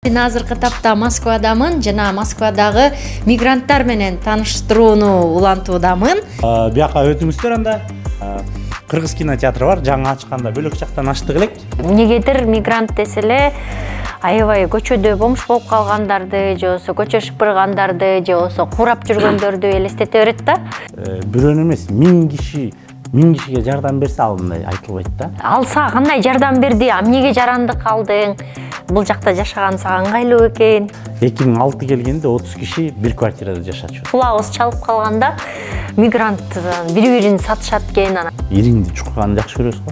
Мен азыркы тапта Москвадамын жана Москвадагы мигранттар менен тааныштырууну улантуудамын. Бияка өтүңүздөр анда. Кыргыз кинотеатры бар, жаңы ачканда бөлөк жактан ачтык элек. Эмнегедир мигрант деселе аябай көчөдө бомж болуп калгандарды, же болбосо көчө шыпыргандарды, же болбосо курап жүргөндөрдү элестете берет да. Бирөөнү эмес, 1000 кишиге жардам берсе алындай айтылбайт да. Алса кандай жардам берди? Эмнеге жаранды калдың? Бул жакта жашаган сага ыңгайлуу экен. 2006 келгенде 30 киши бир квартирада жашачу. Кулабыз чалып калганда мигрант бири-бирин сатышат экен анан. Ириңди чукканды жакшы көрөсүз го.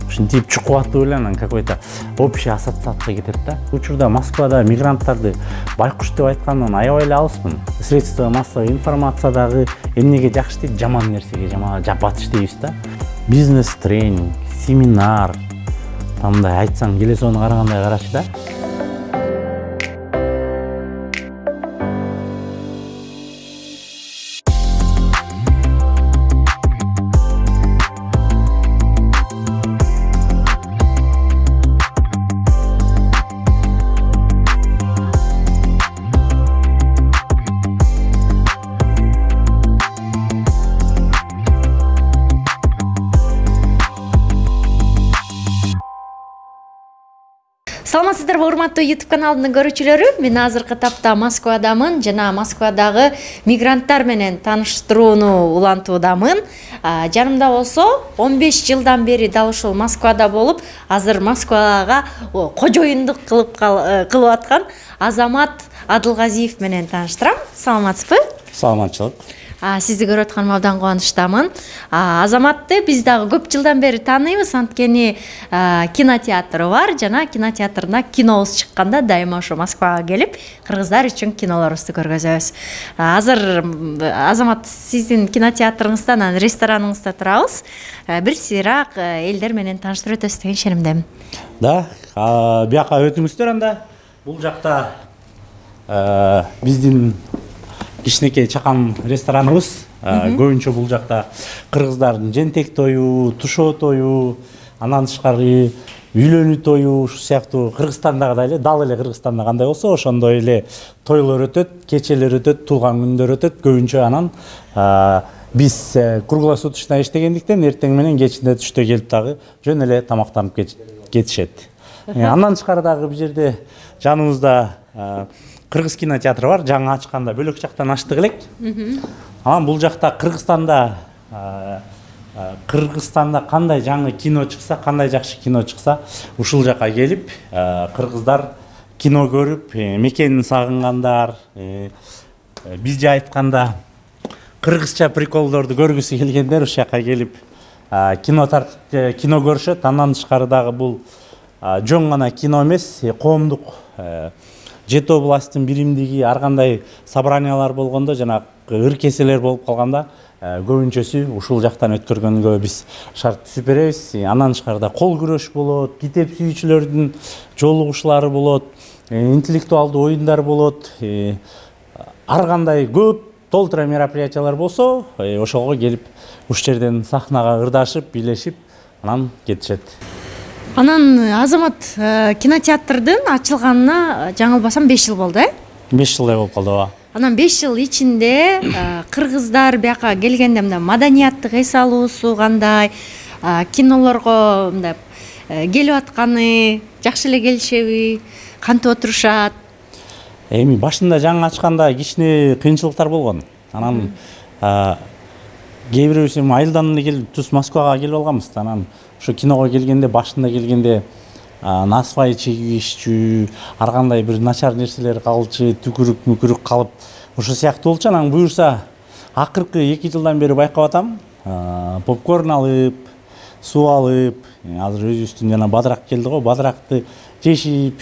Ушинтип чукуп аттуу эле анан какой-то общий ассоциация кетет да. Учурда Москвада мигранттарды байкуш деп айткандан аябай эле алыспын. Средства массовой информациядагы эмнеге жакшы дейт, жаман нерсеге батыш дейбиз да. Бизнес тренинг, семинар, мындай айтсаң келе сону карагандай карачы да. Саламатсыздарбы, урматтуу YouTube каналынын көрүүчүлөрү. Мен азыркы тапта Москвадамын жана Москвадагы мигранттар менен тааныштырууну улантуудамын. Жанымда болсо 15 жылдан бери дал ушул Москвада болуп, азыр Москвага кожоюндук кылып аткан Азамат Адылгазиев менен тааныштырам. Саламатсызбы? Саламатчылык. Сизди көрүп атканыма абдан кубанычтамын. Азаматты биз дагы көп жылдан бери тааныйбыз, анткени кинотеатры бар жана кинотеатрына кинобуз чыкканда дайыма ошо Москвага келип, кыргыздар үчүн кинолорубузду көргөзөбүз. Азыр Азамат сиздин кинотеатрыңызда, анан рестораныңызда турабыз. Бир сыйраак элдер менен тааныштырып өтөсүз деген ишенимдемин. Да, бияка өтүңүздөр анда. Бул жакта биздин кичинекей чакан рестораныбыз. Көбүнчө бул жакта кыргыздардын жентек тою, тушоо тою, андан тышкары үйлөнүү тою, ушу сыяктуу Кыргызстандагы эле, дал эле Кыргызстанда кандай болсо, ошондой эле тойлор өтөт, кечелер өтөт, туулган күндөр өтөт. Көбүнчө анан биз круглосуточно иштегендиктен эртең менен кечинде түштө келип дагы жөн эле тамактанып кетишет. Андан тышкары дагы бул жерде жаныбызда Кыргыз кинотеатры бар, жаңы ачканда бөлөк жактан ачтык элек. Анан бул жакта Кыргызстанда кандай жаңы кино чыкса, кандай жакшы кино чыкса, ушул жака келип, кыргыздар кино көрүп, мекенин сагынгандар, бизче айтканда кыргызча приколдорду көргүсү келгендер ушул жака келип кино көрүшөт. Андан тышкары дагы бул жөн гана кино эмес, коомдук жети областтын биримдиги ар кандай собраниялар болгондо жана ыркеселер болуп калганда көбүнчөсү ушул жактан өткөргөнгө биз шарт түзүп беребиз. Андан тышкары кол күрөш болот, китеп сүйүүчүлөрдүн жолугушуулары болот, интеллектуалдуу оюндар болот, ар кандай көп толтура мероприятиялар болсо, ошого келип ушул жерден сахнага ырдашып, бийлешип, анан кетишет. Анан Азамат кинотеатрдын ачылганына жаңылбасам 5 жыл болду, 5 жылдай болуп калды, ооба. Анан 5 жыл ичинде кыргыздар бияка келгенде мындай маданияттык эс алуусу кандай, кинолорго мындай келип атканы жакшы эле келишеби, кантип отурушат? Эми башында жаңы ачканда кичине кыйынчылыктар болгон. Анан кээ бирөөбүз айылдан эле келип, туз Москвага келип алганбыз. Анан ошо киного келгенде, башында келгенде насвай чегишчү, ар кандай бир начар нерселер калчу, түкүрүк калып, ошо сыяктуу болчу. Анан буюрса, акыркы 2 жылдан бери байкап атам, попкорн алып, суу алып, азыр өзүбүздүн жана бадырак келди го, бадыракты жешип,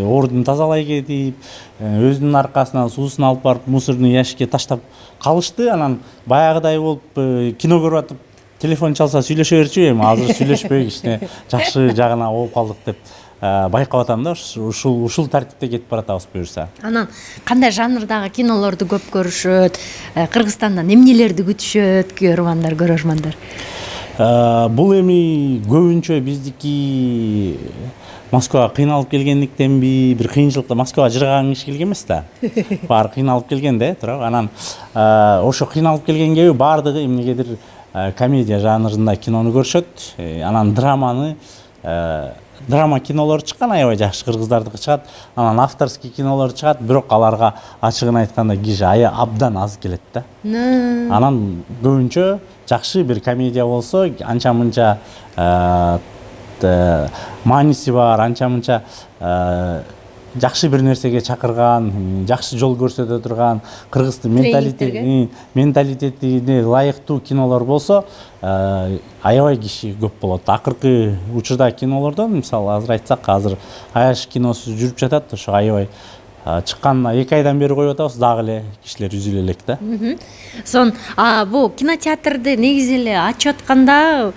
ордун тазалай кетип, өзүнүн аркасынан суусун алып барып мусорный ящикке таштап калышты. Анан баягыдай болуп кино көрүп атып телефон чалса сүйлөшө берчү, эми азыр сүйлөшпөй кичине жакшы жагына болуп калдык деп байкап атам да. Ушул тартипте кетип баратабыз буюрса. Анан кандай жанрдагы кинолорду көп көрүшөт, Кыргызстандан эмнелерди күтүшөт көрөрмандар? Бул эми көбүнчө биздики Москвага кыйналып келгендиктенби, бир кыйынчылыкта Москвага жыргаган киши келген эмес да. Баары кыйналып келген да, туурабы? Анан ошо кыйналып келгенге баардыгы эмнегедир комедия жанрында кинону көрүшөт. Анан драма кинолор чыккан, аябай жакшы кыргыздардыкы чыгат. Анан авторский кинолор чыгат, бирок аларга ачыгын айтканда киши абдан аз келет да. Анан көбүнчө жакшы бир комедия болсо, анча мынча мааниси бар, анча мынча жакшы бир нерсеге чакырган, жакшы жол көрсөтө турган, кыргыздын менталитетине ылайыктуу кинолор болсо, аябай киши көп болот. Акыркы учурда кинолордон, мисалы азыр айтсак, азыр Аяш киносу жүрүп жатат, ошо аябай чыкканына 2 айдан бери коюп атабыз, дагы эле кишилер үзүлө элек да. Сон бул кинотеатрды негизи эле ачып атканда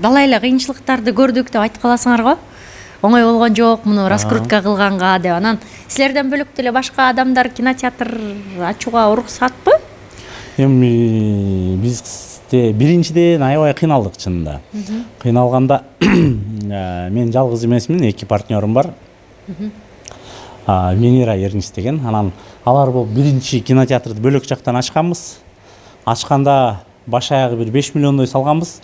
далай эле кыйынчылыктарды көрдүк деп айтып каласыңарго? Оңой болгон жок, муну раскрутка кылганга деп. Анан силерден бөлөк деле башка адамдар кинотеатр ачууга уруксатпы? Эми бизде биринчиден аябай кыйналдык чынында. Кыйналганда мен жалгыз эмесмин, 2 партнерым бар. Менира Эрнис деген. Анан алар бул биринчи кинотеатрды бөлөк жактан ачканбыз. Ачканда баш аягы бир 5 миллиондой салганбыз.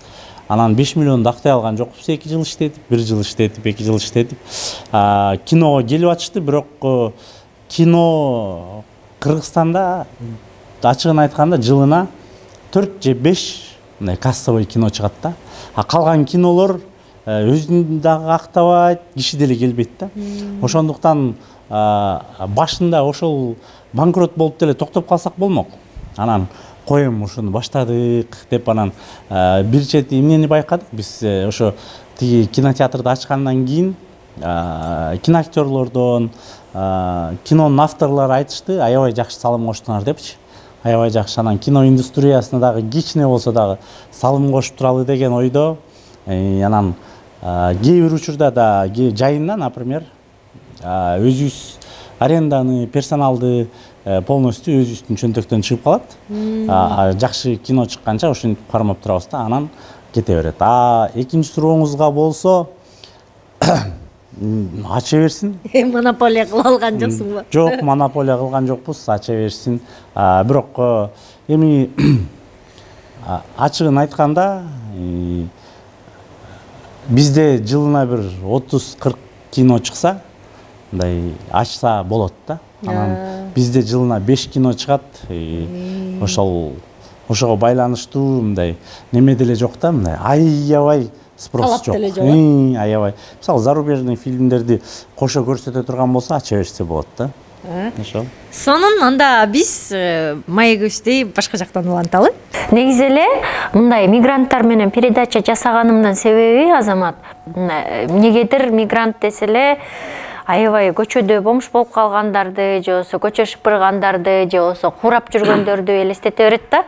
Анан 5 миллионду актай алган жокпуз. 2 жыл иштедик, 1 жыл иштедик, 2 жыл иштедик. Киного келип атышты, бирок кино Кыргызстанда ачыгын айтканда жылына 4 же 5 мындай кассовый кино чыгат да. Калган кинолор өзүн дагы актабайт, киши деле келбейт да. Ошондуктан башында ошол банкрот болуп деле токтоп калсак болмок. Анан коем ушуну баштадык деп, анан бир чети эмнени байкадык биз, ошо тиги кинотеатрды ачкандан кийин киноактерлордон, кинонун авторлору айтышты, аябай жакшы салым коштуңар депчи. Аябай жакшы. Анан кино индустриясына дагы кичине болсо дагы салым кошуп туралы деген ойдо. Анан кээ бир учурда да жайында, например, өзүбүз аренданы, персоналды полностью өзүбүздүн чөнтөктөн чыгып калат. Жакшы кино чыкканча ошентип кармап турабыз да, анан кете берет. Экинчи сурооңузга болсо, ача берсин. Монополия кыла алган жоксуңбу? Жок, монополия кылган жокпуз, ача берсин. Бирок эми ачыгын айтканда, бизде жылына бир 30-40 кино чыкса, мындай ачса болот да. Анан бизде жылына 5 кино чыгат. Ошого байланыштуу мындай неме деле жок да, мындай аябай спрос жок. Аябай. Мисалы, зарубежный фильмдерди кошо көрсөтө турган болсо, ача берсе болот да. Ошо. Сонун анда биз маегибизди башка жактан уланталы. Негизи эле мындай мигранттар менен передача жасаганымдын себеби, Азамат, эмнегедир мигрант деселе аябай көчөдө бомж болуп калгандарды, же болбосо көчө шыпыргандарды, же болбосо курап жүргөндөрдү элестете берет да.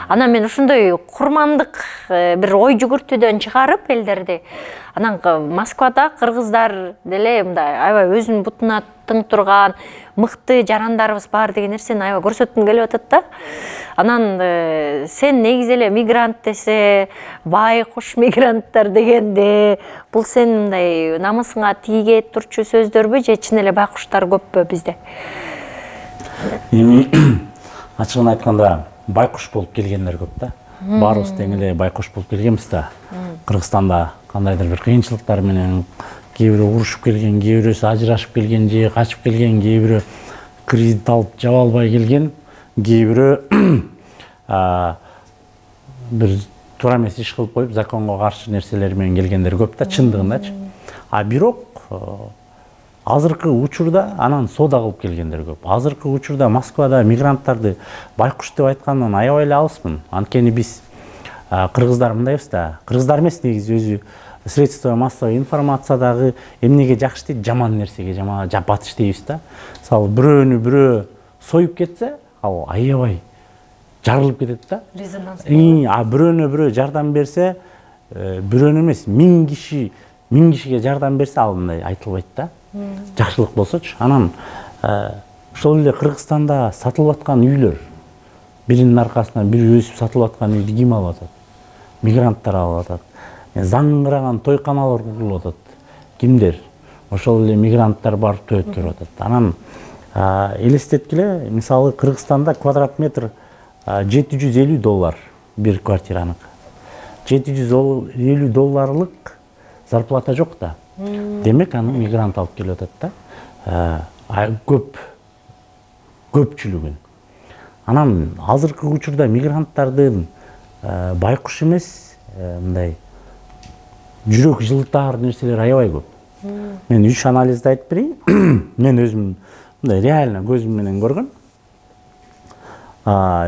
Анан мен ушундай курмандык бир ой жүгүртүүдөн чыгарып элдерди, анан Москвада кыргыздар деле мындай аябай өзүнүн бутуна тың турган мыкты жарандарыбыз бар деген нерсени аябай көрсөткүм келип атат да. Анан сен негизи эле мигрант десе, байкуш мигранттар дегенде, бул сен мындай намысыңа тийге турчу сөздөрбү, же чын эле байкуштар көппү бизде? Эми ачыгын айтканда байкуш болуп келгендер көп да. Баарыбыз тең эле байкуш болуп келгенбиз да. Кыргызстанда кандайдыр бир кыйынчылыктар менен кээ бирөө урушуп келген, кээ бирөөсү ажырашып келген, же качып келген, кээ бирөө кредит алып жаба албай келген, кээ бирөө бир туура эмес иш кылып коюп, законго каршы нерселер менен келгендер көп да, чындыгындачы. Бирок азыркы учурда анан соода кылып келгендер көп. Азыркы учурда Москвада мигранттарды байкуш деп айткандан аябай эле алыспын. Анткени биз кыргыздар мындайбыз да, кыргыздар эмес негизи өзү средства массовой информациядагы эмнеге жакшы дейт, жаман нерсеге батыш дейбиз да. Мисалы, бирөөнү бирөө союп кетсе, ал аябай жарылып кетет да. Резонанс. Бирөөнү бирөө жардам берсе, бирөөнү эмес, 1000 кишиге жардам берсе, ал мындай айтылбайт да. Жакшылык болсочу. Анан ошол эле Кыргызстанда сатылып аткан үйлөр, биринин аркасынан бири өсүп сатылып аткан үйдү ким алып атат? Мигранттар алып атат. Заңгыраган тойканалар курулуп атат. Кимдер? ошол эле мигранттар барып төбөт көрүп атат. Анан элестеткиле, мисалы Кыргызстанда квадрат метр $750 бир квартираныкы. $750 зарплата жок да. Демек аны мигрант алып келип атат да. Көпчүлүгүн. Анан азыркы учурда мигранттардын байкуш эмес, мындай жүрөк жылытаар нерселер аябай көп. Мен 3 анализди айтып берейин. Мен өзүм мындай реально көзүм менен көргөн.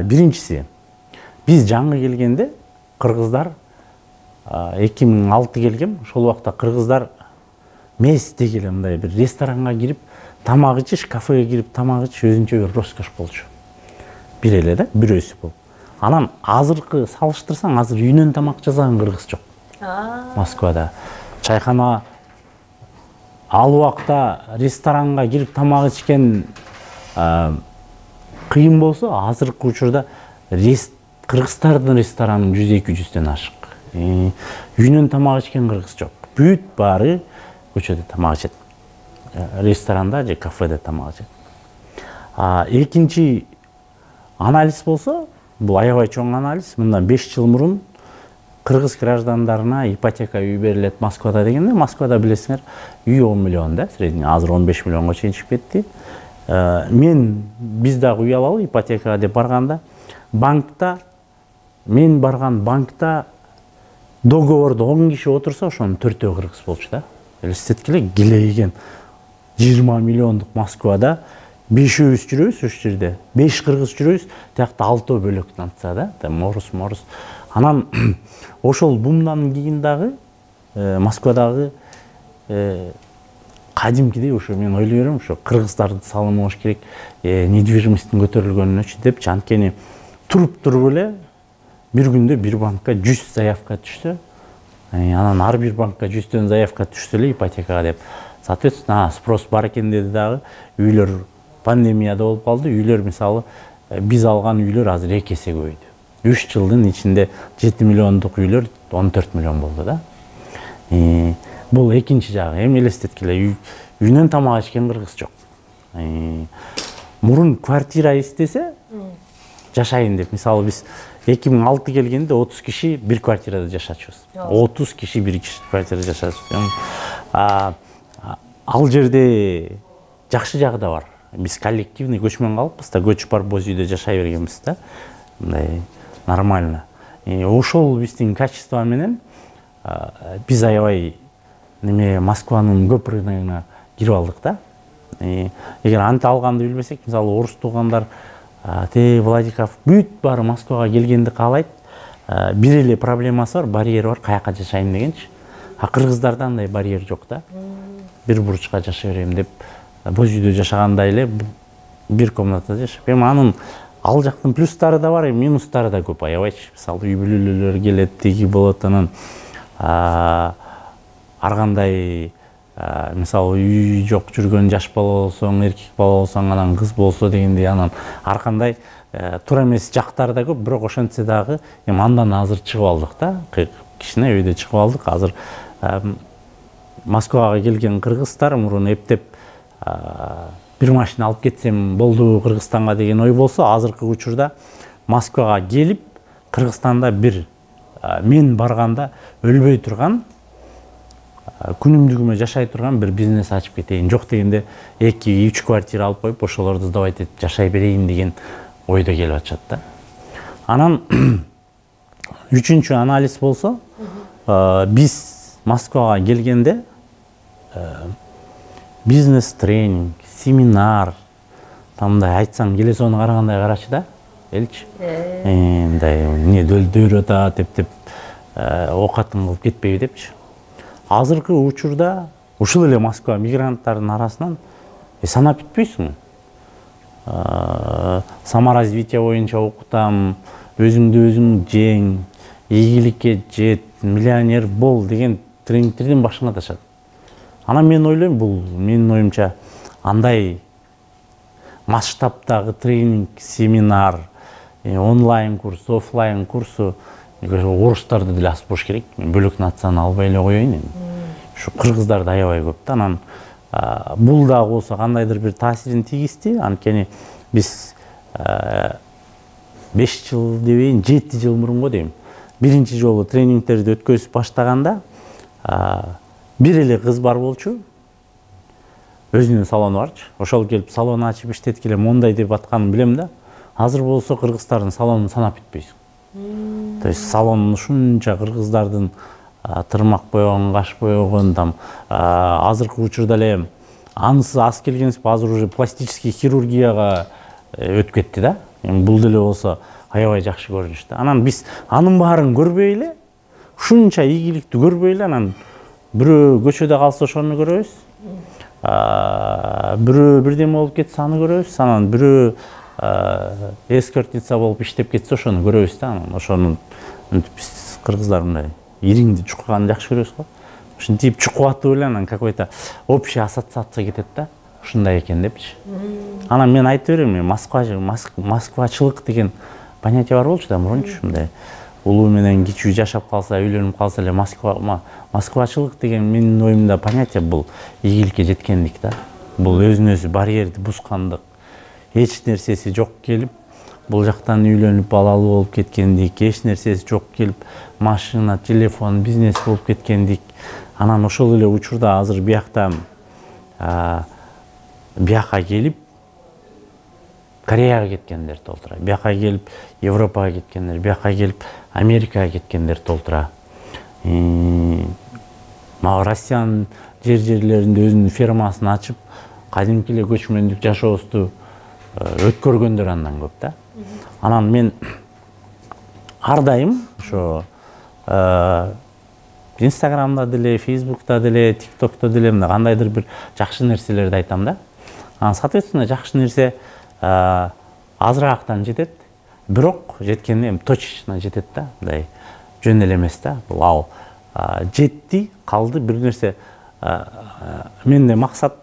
Биринчиси, биз жаңы келгенде кыргыздар 2006 келгем, ошол убакта кыргыздар мес дегеле мындай бир ресторанга кирип тамак ичиш, кафеге кирип тамак ичиш өзүнчө бир роскош болчу. Бир эле да, бирөөсү бул. Анан азыркы салыштырсаң, азыр үйүнөн тамак жасаган кыргыз жок. Москвада чайхана ал убакта ресторанга кирип тамак ичкен кыйын болсо, азыркы учурда кыргыздардын ресторанын 100-200дөн ашык. Үйүнөн тамак ичкен кыргыз жок. Бүт баары көчөдө тамак ичет. Ресторанда же кафеде тамак ичет. Экинчи анализ болсо, бул аябай чоң анализ. Мындан 5 жыл мурун кыргыз граждандарына ипотека үй берилет Москвада дегенде, Москвада билесиңер, үй 10 миллион да, средний, азыр 15 миллионго чейин чыгып кетти. Биз дагы үй алалы ипотека деп барганда, мен барган банкта договордо 10 киши отурса, ошонун 4-өө кыргыз болчу да. Элестеткиле, килейген 20 миллиондук Москвада 5-өөбүз жүрөбүз ошол жерде. 5 кыргыз жүрөбүз, тиякта 6 бөлөк тантса да, морус. Анан ошол бумдан кийин дагы Москвадагы кадимкидей ошо мен ойлой берем, ошо кыргыздарды салымы болуш керек, недвижимосттун көтөрүлгөнүнөчү деп, анткени туруп эле бир күндө бир банкка 100 заявка түшсө, анан ар бир банкка 100төн заявка түшсө эле ипотекага деп. Соответственно, спрос бар экен деди дагы, үйлөр пандемияда болуп калды, үйлөр мисалы биз алган үйлөр азыр 2 эсе көбөйдү. 3 жылдын ичинде 7 миллиондук үйлөр 14 миллион болду да. Бул экинчи жагы. Эми элестеткиле, үйүнөн тамак ичкен кыргыз жок. Мурун квартира истесе, жашайын деп, мисалы биз 2006 келгенде 30 киши бир квартирада жашачубуз. 30 киши бир квартирада жашачубуз. Ал жерде жакшы жагы да бар. Биз коллективный көчмөн калыппыз да, көчүп барып боз үйдө жашай бергенбиз да. Мындай нормально. Ошол биздин качество менен биз аябай Москванын көп рыногуна кирип алдык да. Эгер анты алганды билбесек, мисалы орус туугандар, Владиков бүт баары Москвага келгенди каалайт. Бир эле проблемасы бар, барьери бар, каяка жашайм дегенчи. Кыргыздарда андай барьер жок да. Бир бурчка жашай берем деп, боз үйдө жашагандай эле бир комнатада жашап. Эми анын ал жактын плюстары да бар, минустары да көп, аябайчы. Мисалы үй бүлөлөр келет, тиги болот, анан ар кандай мисалы үй жок жүргөн жаш бала болсоң, эркек бала болсоң, анан кыз болсо дегендей, анан ар кандай туура эмес жактары да көп, бирок ошентсе дагы эми андан азыр чыгып алдык да. Кичине үйдө чыгып алдык. Азыр Москвага келген кыргыздар мурун эптеп бир машина алып кетсем болду Кыргызстанга деген ой болсо, азыркы учурда Москвага келип Кыргызстанда бир мен барганда өлбөй турган, күнүмдүгүмө жашай турган бир бизнес ачып кетейин. Жок дегенде 2-3 квартира алып коюп, ошолорду сдавать этип жашай берейин деген ойдо келип атышат да. Анан үчүнчү анализ болсо, биз Москвага келгенде бизнес тренинг, семинар, мындай айтсаң келе сону карагандай карачы да, элчи. Мындай эмне дөйрөт деп окатын кылып кетпейби депчи. Азыркы учурда ушул эле Москва мигранттардын арасынан санап бүтпөйсүң. Саморазвитие боюнча окутам, өзүңдү өзүң жең, ийгиликке жет, миллионер бол деген тренингтердин башыңа ташат. Анан мен ойлойм, бул менин оюмча андай масштабтагы тренинг, семинар, онлайн курс, офлайн курсу орустарды деле асып болуш керек. Мен бөлөк нацияны албай эле коеюн. Ушу кыргыздарда аябай көп да. Анан бул дагы болсо кандайдыр бир таасирин тийгизди. Анткени биз 5 жыл дебейин, 7 жыл мурунго дейм, биринчи жолу тренингтерди өткөзүп баштаганда бир эле кыз бар болчу, өзүнүн салону барчу. Ошол келип салон ачып иштеткиле мондай деп атканын билем да. Азыр болсо кыргыздардын салонун санап бүтпөйсүң. То есть салонун ушунча кыргыздардын тырмак боегон, каш боегон, там азыркы учурда эле анысы аз келгенсип, азыр уже пластический хирургияга өтүп кетти да. Бул деле болсо аябай жакшы көрүнүш да. Анан биз анын баарын көрбөй эле, ушунча ийгиликтүү көрбөй эле, анан бирөө көчөдө калса ошону көрөбүз. Бирөө бирдеме болуп кетсе аны көрөбүз. Анан бирөө эскортница болуп иштеп кетсе ошону көрөбүз да. Анан ошону биз кыргыздар мындай ириңди чукканды жакшы көрөбүз го. Ушинтип чукуп эле анан какой-то общий ассоциация кетет да. Ушундай экен депчи. Анан мен айтып берем, москвачылык деген понятие бар болчу да мурунчу, мындай улуу менен кичүү жашап калса, үйлөнүп калса эле москвачылык деген менин оюмда понятие бул ийгиликке жеткендик да. Бул өзүнө өзү барьерди бускандык, эч нерсеси жок келип, бул жактан үйлөнүп балалуу болуп кеткендик, эч нерсеси жок келип, машина, телефон, бизнес болуп кеткендик. Анан ошол эле учурда азыр бияка келип Кореяга кеткендер толтура, бияка келип Европага кеткендер, бияка келип Америкага кеткендер толтура. Россиянын жерлеринде өзүнүн фермасын ачып, кадимки эле көчмөндүк жашообузду өткөргөндөр андан көп да. Анан мен ар дайым ошо Инстаграмда деле, Фейсбукта деле, ТикТокто деле кандайдыр бир жакшы нерселерди айтам да. Анан соответственно жакшы нерсе азыраактан жетет, бирок жеткенде точечно жетет да, мындай жөн эле эмес да. Бул ал жетти, калды бир нерсе. Менде максат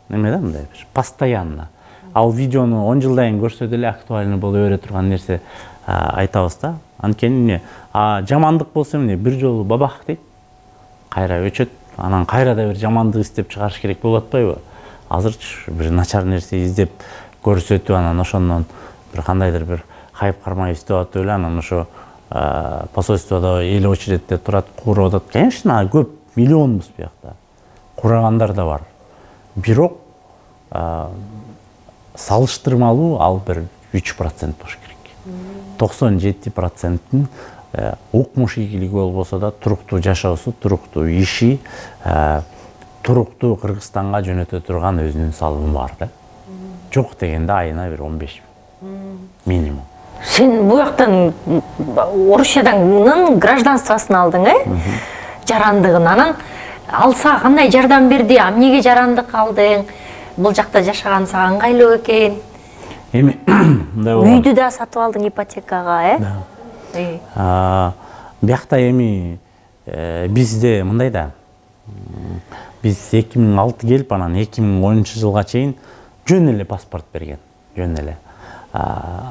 неме да, мындай бир постоянно. Ал видеону 10 жылдан кийин көрсө деле актуальный боло бере турган нерсе айтабыз да. Анткени жамандык болсо эмне бир жолу бабах дейт, кайра өчөт, анан кайра да бир жамандык издеп чыгарыш керек болуп атпайбы? Азырчы бир начар нерсе издеп көрсөтүп, анан ошондон бир кандайдыр бир хайп кармай издеп атып эле, анан ошо посольстводо эл очередте турат, куурап атат. Конечно, көп миллионбуз биякта. Курагандар да бар. Бирок салыштырмалуу ал бир 3% болуш керек. 97%-ин укмуш ийгилиги болбосо да туруктуу жашоосу, туруктуу иши, туруктуу Кыргызстанга жөнөтө турган өзүнүн салымы бар да. Жок дегенде айына бир 15 минимум. Сен бу жактан Орусиядан гражданствосын алдың, жарандыгын. Анан алса кандай жардам берди? Эмнеге жарандык алдың? Бул жакта жашаган сага ыңгайлуу экен. Эми мындай болгон. Үйдү да сатып алдың ипотекага, Биякта эми бизде мындай да. Биз 2006 келип, анан 2010-жылга чейин жөн эле паспорт берген. Жөн эле.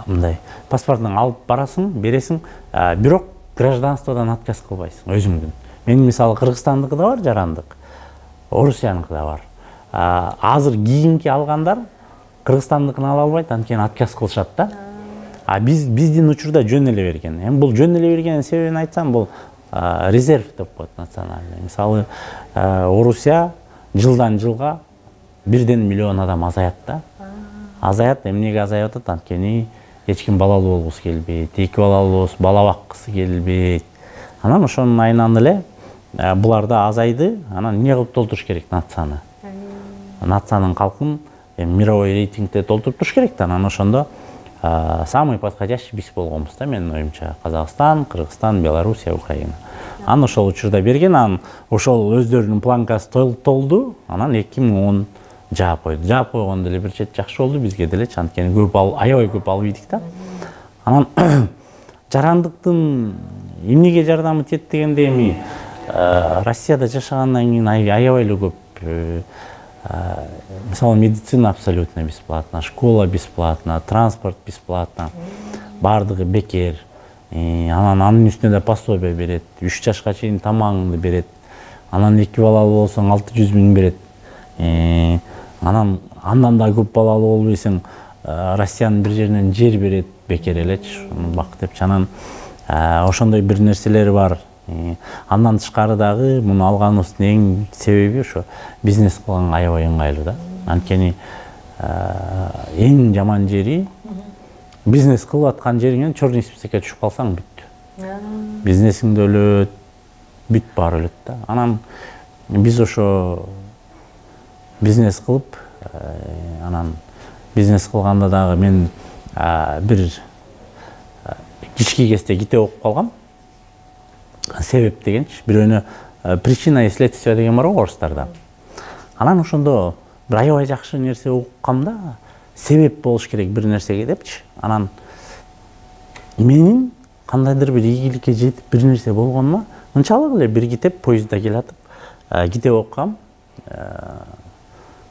Мындай паспортун алып барасың, бересиң, бирок гражданстводан отказ кылбайсың өзүңдүн. Менин мисалы Кыргызстандыкы да бар жарандык, Орусияныкы да бар. Азыр кийинки алгандар Кыргызстандыкын ала албайт, анткени отказ кылышат да. Биздин учурда жөн эле берген. Эми бул жөн эле бергенин себебин айтсам, бул резерв деп коет национальный. Мисалы Орусия жылдан жылга 1 миллион адам азаят да. Азаят, эмнеге азаят атат? Анткени эч ким балалуу болгусу келбейт, 2 балалуу болсо бала баккысы келбейт. Анан ошонун айынан эле буларда азайды, анан эмне кылып толтуруш керек нацияны? Нациянын калкын мировой рейтингде толтуруп туруш керек да. Анан ошондо самый подходящий биз болгонбуз да, менин оюмча. Казакстан, Кыргызстан, Белоруссия, Украина. Анан ошол учурда берген, анан ошол өздөрүнүн планкасы толду, анан 2010 жаап койду. Жаап койгондо эле бир чет жакшы болду бизге деле, анткени көп аябай көп алып ийдик да. Анан жарандыктын эмнеге жардамы тиет дегенде, эми Россияда жашагандан кийин аябай эле көп. Мисалы, медицина абсолютно бесплатно, школа бесплатно, транспорт бесплатно, бардыгы бекер. Анан анын үстүнө да пособие берет, 3 жашка чейин тамагыңды берет. Анан 2 балалуу болсоң 600 000 берет. анан да көп балалуу болбойсуң, Россиянын бир жеринен жер берет бекер элечи, бак депчи. Анан ошондой бир нерселер бар. Андан тышкары дагы муну алганыбыздын эң себеби ошо бизнес кылганга аябай ыңгайлуу да. Анткени эң жаман жери бизнес кылып аткан жериңен черный списокко түшүп калсаң бүт. Бизнесиң да өлөт, бүт баары өлөт да. Анан биз ошо бизнес кылып, анан бизнес кылганда дагы мен бир кички кезде ките окуп калгам. Себеп дегенчи, бирөөнө причина и следствие деген бар го орустарда. Анан ошондо бир аябай жакшы нерсе уккамда, себеп болуш керек бир нерсеге депчи. Анан менин кандайдыр бир ийгиликке жетип бир нерсе болгонума ынчалык эле бир китеп поездда келатып, китеп окугам.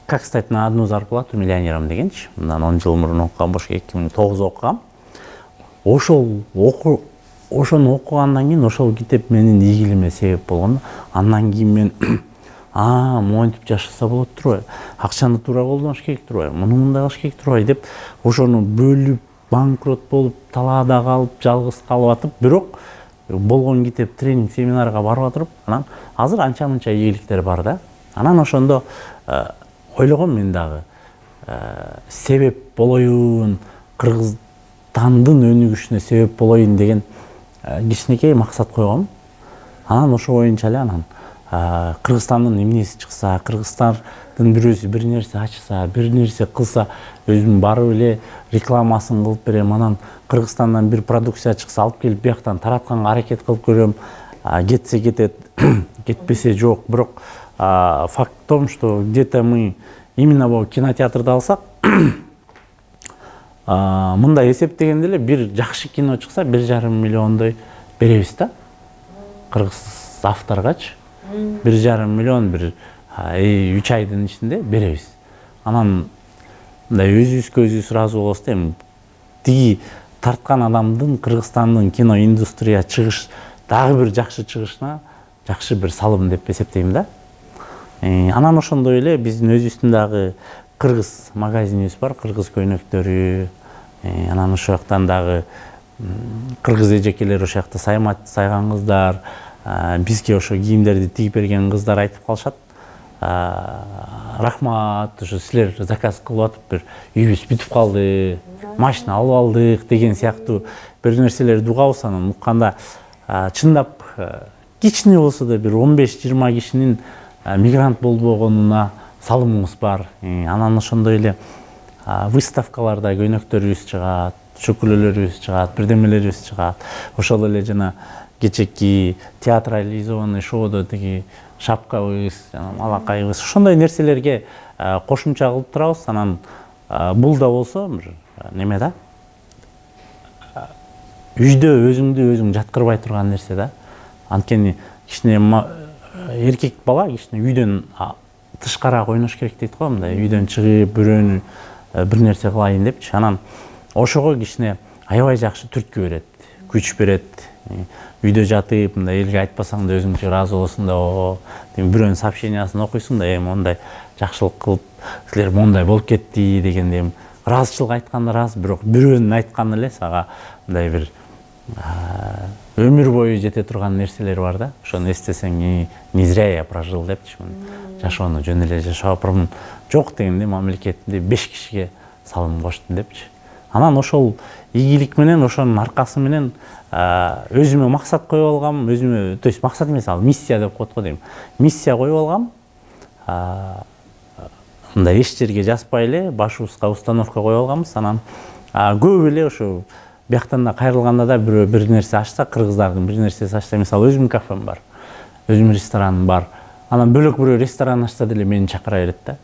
Как стать на одну зарплату миллионером дегенчи. Мындан 10 жыл мурун окугам, бошко 2009 окугам. Ошону окугандан кийин ошол китеп менин ийгилиме себеп болгон. Андан кийин мен монтип жашаса болот турбайбы? Акчаны туура колдонуш керек турбайбы? Муну мындай кылыш керек турбайбы деп ошону бөлүп, банкрот болуп, талаада калып, жалгыз калып атып, бирок болгон китеп тренинг семинарга барып атырып, анан азыр анча-мынча ийгиликтер бар да. Анан ошондо ойлогом мен дагы себеп болоюн, Кыргызстандын өнүгүшүнө себеп болоюн деген кичинекей максат койгом. Анан ошо боюнча эле анан Кыргызстандын эмнеси чыкса, Кыргызстандын бирөөсү бир нерсе ачса, бир нерсе кылса, өзүм барып эле рекламасын кылып берем. Анан Кыргызстандан бир продукция чыкса, алып келип бияктан таратканга аракет кылып көрөм. Кетсе кетет, кетпесе жок. Бирок факт в том, что где-то мы именно бул кинотеатрды алсак, мындай эсептегенде эле бир жакшы кино чыкса 1,5 миллиондой беребиз да. Кыргыз авторгачы 1,5 миллион бир 3 айдын ичинде беребиз. Анан мындай өзүбүзгө өзүбүз ыраазы болобуз да. Эми тиги тарткан адамдын Кыргызстандын кино индустрия чыгыш дагы бир жакшы чыгышына жакшы бир салым деп эсептейм да. Анан ошондой эле биздин өзүбүздүн дагы кыргыз магазинибиз бар, кыргыз көйнөктөрү. Анан ошол жактан дагы кыргыз эжекелер ошол жакта сайган кыздар, бизге ошо кийимдерди тигип берген кыздар айтып калышат. Рахмат, ошо силер заказ кылып атып бир үйүбүз бүтүп калды, машина алып алдык деген сыяктуу бир нерселерди угабыз. Анан укканда чындап кичине болсо да бир 15-20 кишинин мигрант болбогонуна салымыбыз бар. Анан ошондой эле выставкаларда көйнөктөрүбүз чыгат, чөкүлөлөрүбүз чыгат, бирдемелерибиз чыгат. Ошол эле жана кечеки театрализованный шоудо тиги шапкабыз, жана малакайыбыз, ошондой нерселерге кошумча кылып турабыз. Анан бул да болсо бир неме да, үйдө өзүңдү өзүң жаткырбай турган нерсе да. Анткени кичине эркек бала кичине үйдөн тышкарак ойнош керек дейт го, мындай үйдөн чыгып бирөөнү бир нерсе кылайын депчи. Анан ошого кичине аябай жакшы түрткү берет, күч берет. Үйдө жатып, мындай элге айтпасаң да өзүңчө ыраазы болосуң да, бирөөнүн сообщениясын окуйсуң да, мондай жакшылык кылып, силер мондай болуп кетти дегенде ыраазычылык айтканда ыраз, бирок бирөөнүн айтканы эле сага мындай бир өмүр бою жете турган нерселер бар да. Ошону эстесең, не зря я прожил депчи. Жашоону жөн эле жашапырмын. Жок дегенде мамлекетинде 5 кишиге салым коштум депчи. Анан ошол ийгилик менен, ошонун аркасы менен өзүмө максат коюп алгам, өзүмө, то есть максат эмес, ал миссия деп коет го дейм. Миссия коюп алгам. Мындай эч жерге жазбай эле башыбызга установка коюп алганбыз. Анан көп эле ошо бияктан да кайрылганда да бирөө бир нерсе ачса, кыргыздардын бир нерсеси ачса, мисалы өзүмдүн кафем бар, өзүмдүн рестораным бар. Анан бөлөк бирөө ресторан ачса деле мени чакыра берет да.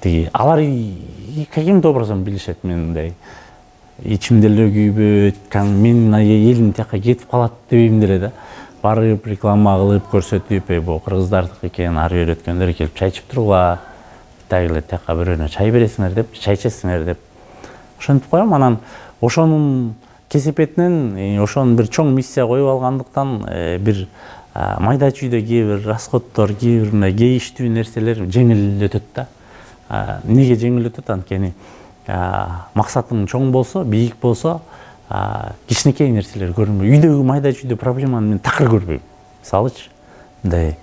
Тиги алар каким-то образом билишет мен мындай ичимде эле күйбөт, мен элим тияка кетип калат дебейм деле да. Барып реклама кылып көрсөтүп, бул кыргыздардык экен, ары үйрөткөндөр келип чай ичип тургула, тагы тияка бирөөнө чай бересиңер деп, чай ичесиңер деп ошентип коем. Анан ошонун кесепетинен ошонун бир чоң миссия коюп алгандыктан бир майда чүйдө кээ бир расходдор, кээ бир мындай кейиштүү нерселер жеңил өтөт да. Неге жеңил өтөт? Анткени максатың чоң болсо, бийик болсо, кичинекей нерселер көрүнбөйт. Үйдөгү майда чүйдө проблеманы мен такыр көрбөйм. Мисалычы, мындай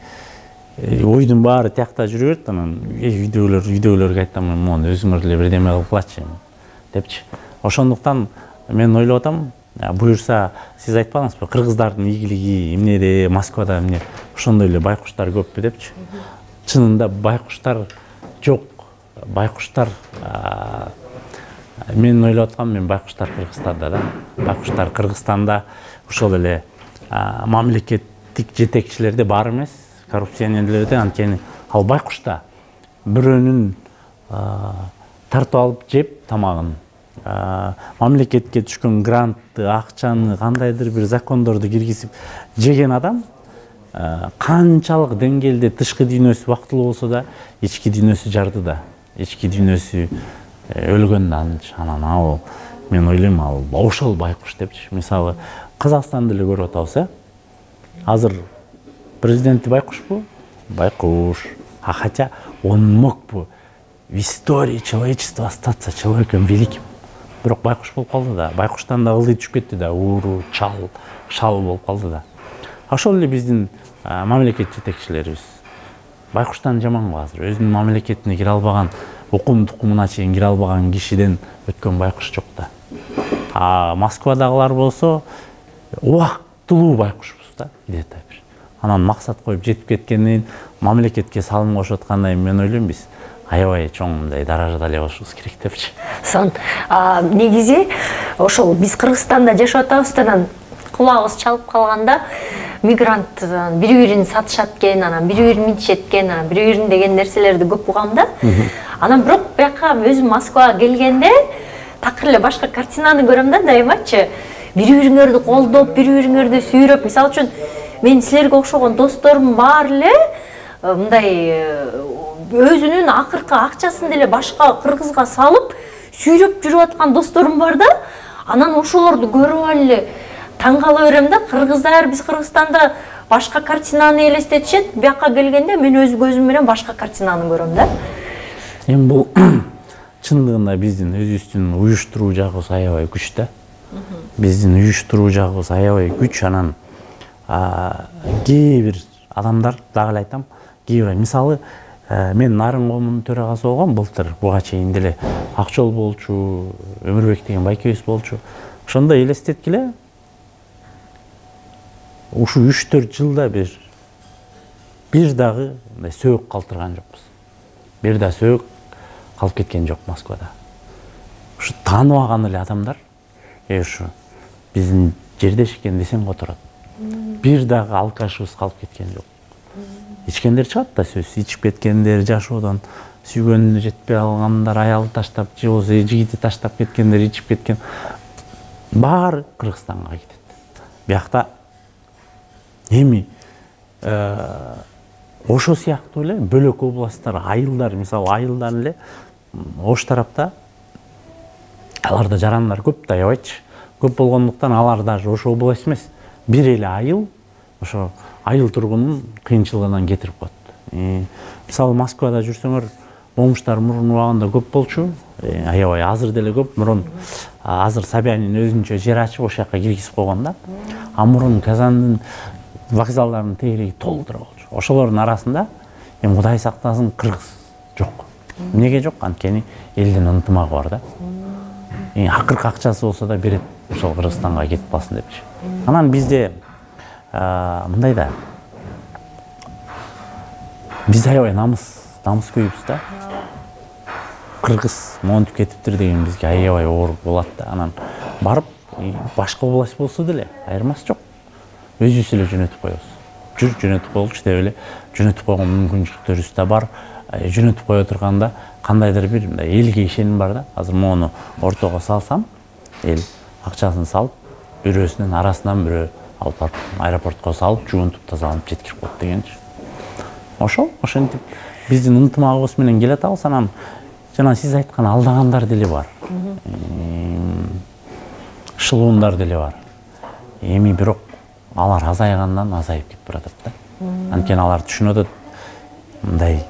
ойдун баары тиякта жүрө берет, анан үйдөгүлөргө айтам, мону өзүңөр деле бирдеме кылып кылачы депчи. Ошондуктан мен ойлоп атам, буюрса сиз айтпадыңызбы, кыргыздардын ийгилиги эмнеде, Москвада эмне ошондой эле байкуштар көппү депчи. Чынында байкуштар жок. Байкуштар мен ойлоп аткам, мен байкуштар Кыргызстанда да. Байкуштар Кыргызстанда ошол эле мамлекеттик жетекчилерде бар эмес, коррупционерлерде. Анткени ал байкушта бирөөнүн тартып алып жеп тамагын, мамлекетке түшкөн грантты, акчаны, кандайдыр бир закондорду киргизип жеген адам канчалык деңгээлде тышкы дүйнөсү бактылуу болсо да, ички дүйнөсү жарды да, ички дүйнөсү өлгөн да. Анан ал мен ойлойм, ал ошол байкуш депчи. Мисалы Казакстанды эле көрүп атабыз, азыр президенти байкушпу? Байкуш. Хотя он мог бы в истории человечества остаться человеком великим. Бирок байкуш болуп калды да. Байкуштан да ылдый түшүп кетти да. Ууру, шал болуп калды да. Ошол эле биздин мамлекет жетекчилерибиз. Байкуштан жаман го азыр. Өзүнүн мамлекетине кире албаган, укум тукумуна чейин кире албаган кишиден өткөн байкуш жок да. Москвадагылар болсо убактылуу байкушпуз да, где-то бир. Анан максат коюп жетип кеткенден мамлекетке салым кошуп аткандай мен ойлойм, биз аябай чоң мындай даражада эле болушубуз керек депчи. Сон негизи ошол биз Кыргызстанда жашап атабыз, анан кулагыбыз чалып калганда мигрант бири-бирин сатышат экен, анан бири-бирин минтишет экен, анан бири-бирин деген нерселерди көп угам да. Анан бирок бияка өзүм Москвага келгенде такыр эле башка картинаны көрөм да, дайымачы. Бири-бириңерди колдоп, бири-бириңерди сүйрөп, мисалы үчүн мен силерге окшогон досторум бар эле мындай өзүнүн акыркы акчасын деле башка кыргызга салып сүйрөп жүрүп аткан досторум бар да. Анан ошолорду көрүп эле таң кала берем да. Кыргыздар, биз Кыргызстанда башка картинаны элестетишет, бияка келгенде мен өз көзүм менен башка картинаны көрөм да. Эми бул чындыгында биздин өзүбүздүн уюштуруу жагыбыз аябай күч да. Биздин уюштуруу жагыбыз аябай күч. Анан кээ бир адамдар, дагы эле айтам, кээ бир мисалы мен Нарын коомунун төрагасы болгом былтыр, буга чейин деле Акчол болчу, Өмүрбек деген байкебиз болчу. Ошондо элестеткиле, ушу 3-4 жылда бир дагы мындай сөөк калтырган жокпуз. Бир да сөөк калып кеткен жок Москвада. Ушу тааныбаган эле адамдар ушу биздин жердеш экен десең которот. Бир дагы алкашыбыз калып кеткен жок. Ичкендер чыгат да сөзсүз, ичип кеткендер, жашоодон сүйгөнүнө жетпей алгандар, аялы таштап, же болбосо жигити таштап кеткендер, ичип кеткен, баары Кыргызстанга кетет. Биякта эми ошо сыяктуу эле бөлөк областтар, айылдар, мисалы айылдан эле ош тарапта аларда жарандар көп да, аябайчы. Көп болгондуктан алар даже ошо область эмес, бир эле айыл ошо айыл тургунун кыйынчылыгынан кетирип коет. Мисалы Москвада жүрсөңөр, момуштар мурун убагында көп болчу, аябай азыр деле көп. Мурун азыр Собянин өзүнчө жер ачып ошол жака киргизип койгон да. Мурун Казандын вокзалдарынын тегереги толтура болчу. Ошолордун арасында эми Кудай сактасын кыргыз жок. Эмнеге жок? Анткени элдин ынтымагы бар да. Акыркы акчасы болсо да берет, ошол Кыргызстанга кетип калсын депчи. Анан бизде мындай да, биз аябай намыс күйүбүз да. Кыргыз монтип кетиптир деген бизге аябай оор болот да. Анан барып башка область болсо деле айырмасы жок. Өзүбүз эле жөнөтүп коебуз. Жөнөтүп коелучу деп эле жөнөтүп койгон мүмкүнчүлүктөрүбүз да бар. Жөнөтүп кое турганда кандайдыр бир элге ишеним бар да. Азыр мону ортого салсам, эл акчасын салып, бирөөсүнүн арасынан бирөө алып барып аэропортко салып, жуунтуп тазаланып жеткирип коет дегенчи. Ошентип биздин ынтымагыбыз менен келе атабыз. Анан жана сиз айткан алдагандар деле бар. Шылуундар деле бар. Эми бирок алар азайгандан азайып кетип баратат да. Анткени алар түшүнүп атат,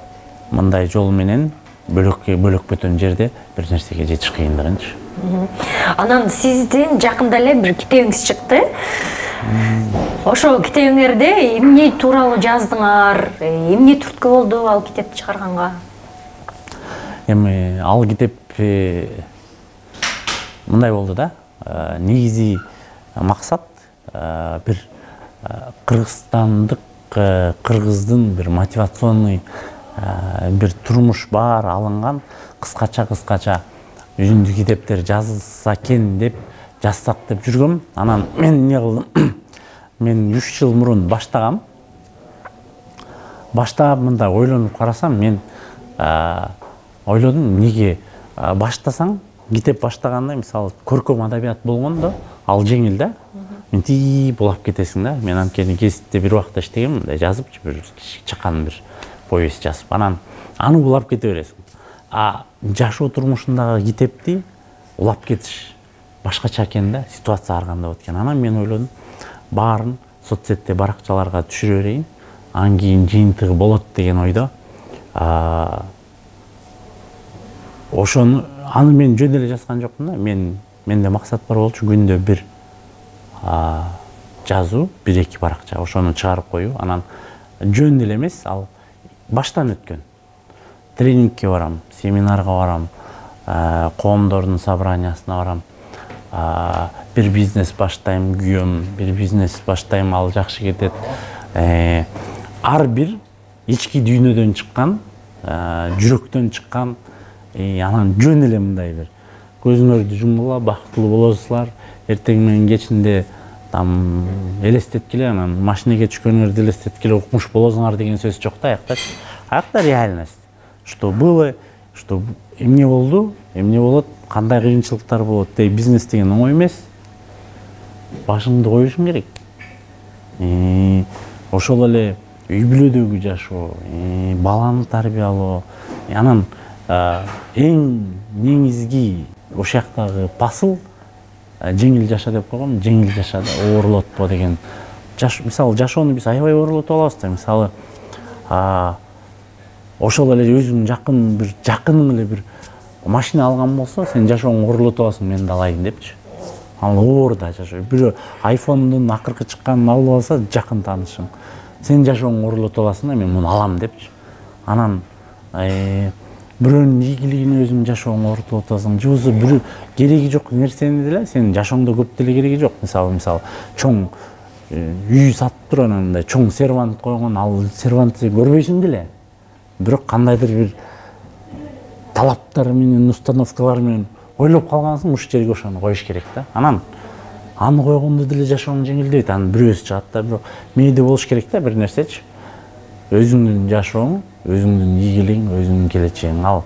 мындай жол менен бөлөк бөтөн жерде бир нерсеге жетиш кыйындыгынчы. Анан сиздин жакында эле бир китебиңиз чыкты. Ошо китебиңерде эмне тууралуу жаздыңар? Эмне түрткү болду ал китепти чыгарганга? Эми ал китеп мындай болду да. Негизи максат бир кыргыздын бир мотивационный бир турмуш бар алынган кыскача үзүндүү китептер жазылса экен деп жазсак деп жүргөм. Анан мен эмне кылдым? Мен 3 жыл мурун баштап мындай ойлонуп карасам, мен ойлодум, неге баштасаң, китеп баштаганда, мисалы, көркөм адабият болгондо, ал жеңил да. Мен тиіп улап кетесиң да. Мен анткени гезитте бир убакта иштегем, мындай жазып, бир чакан бир повесть жазып, анан аны улап кете бересиң. Жашоо турмушундагы китепти улап кетиш башкача экен да, ситуация ар кандай болот экен. Анан мен ойлодум, баарын соцсетте баракчаларга түшүрө берейин, анан кийин жыйынтыгы болот деген ойдо. Ошону аны мен жөн эле жазган жокмун да. Менде максат бар болчу, күндө бир жазуу, 1-2 баракча, ошону чыгарып коюу. Анан жөн эле эмес, ал баштан өткөн. Тренингке барам, семинарга барам, коомдордун собраниясына барам. Бир бизнес баштайм, күйөм, бир бизнес баштайм, ал жакшы кетет. Ар бир ички дүйнөдөн чыккан, жүрөктөн чыккан, анан жөн эле мындай бир көзүңөрдү жумгула, бактылуу болосуңар, эртең менен кечинде там элестеткиле, анан машинеге түшкөнүңөрдү элестеткиле укмуш болосуңар деген сөз жок да, аякта реальность. Что было, что эмне болду, эмне болот, кандай кыйынчылыктар болот, бизнес деген оңой эмес. Башыңды коюшуң керек. Ошол эле үй бүлөдөгү жашоо, баланы тарбиялоо. Анан эң негизги ошол жактагы посыл жеңил жаша деп койгом, жеңил жаша да, оорлотпо деген. Мисалы, жашоону биз аябай оорлотуп алабыз да. Мисалы, ошол эле өзүң жакының эле бир машина алган болсо, сен жашооңду оорлотуп аласың, мен да алайын депчи. Ал оор да жашоо. Бирөө айфондун акыркы чыкканын алып алса, жакын таанышың. Сен жашооңду оорлотуп аласың да, мен муну алам депчи. Анан бирөөнүн ийгилигине өзүң жашооңду оорлотуп атасың. Же болбосо бирөө кереги жок нерсени деле сен жашооңдо көп деле кереги жок. Мисалы, чоң үй сатып туруп, анандай чоң сервант койгон, ал сервантты көрбөйсүң деле. Бирок кандайдыр бир талаптар менен, установкалар менен ойлоп калгансың, ушул жерге ошону коюш керек да. Анан аны койгондо деле жашооң жеңилдейт. Анын бирөөсү чыгат да, бирок мээде болуш керек да бир нерсечи. Өзүңдүн жашооң, өзүңдүн ийгилигиң, өзүңдүн келечегиң. Ал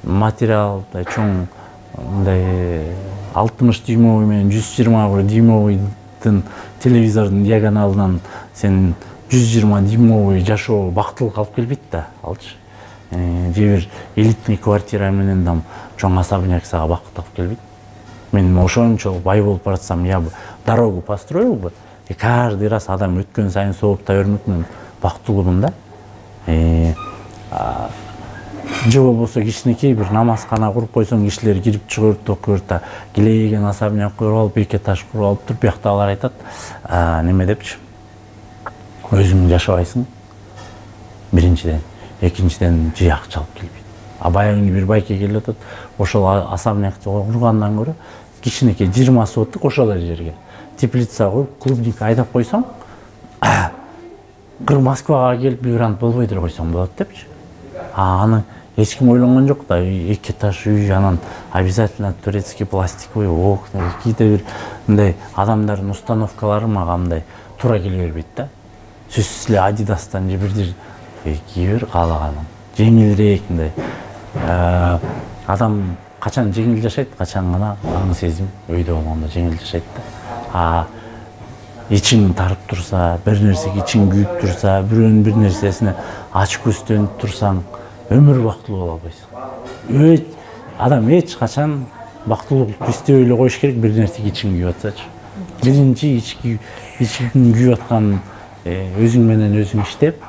материалдай чоң мындай 60 дюймовый менен 120 дюймовыйдын телевизордун диагоналынан сен 120 дюймовый жашоо бактылык алып келбейт да, алчы. Же бир элитный квартира менен там чоң особняк сага бакыт алып келбейт. Мен ошончо бай болуп баратсам, я бы дорогу построил бы, и каждый раз адам өткөн сайын сооптай өрмөк, мен бактылуумун да. Же болбосо кичинекей бир намазкана куруп койсоң, кишилер кирип чыгып окуйт да, килейген особняк куруп алып, 2 этаж куруп алып туруп, биякта алар айтат, неме депчи. Өзүң жашабайсың. Биринчиден, экинчиден жый акча алып келбейт. Баягы бир байке келип атат, ошол особнякты кургандан көрө кичинекей 20 соттук ошол эле жерге теплица коюп, клубника айдап койсоң, Москвага келип мигрант болбой деле койсоң болот депчи. Аны эч ким ойлонгон жок да, 2 этаж үй, анан обязательно турецкий пластиковый окна, какие-то бир мындай адамдардын установкалары мага мындай туура келе бербейт да. Сөзсүз эле Адидастан же бирдир кийбир каалаганым. Жеңилирээк мындай. Адам качан жеңил жашайт, качан гана аң сезим өйдө болгондо жеңил жашайт да. Ичиң тарып турса, бир нерсеге ичиң күйүп турса, бирөөнүн бир нерсесине ач көздөнүп турсаң, өмүр бактылуу боло албайсың. Адам эч качан бактылуулукту издебей эле коюш керек, бир нерсеге ичиң күйүп атсачы. биринчи ичкиң күйүп аткан өзүң менен өзүң иштеп,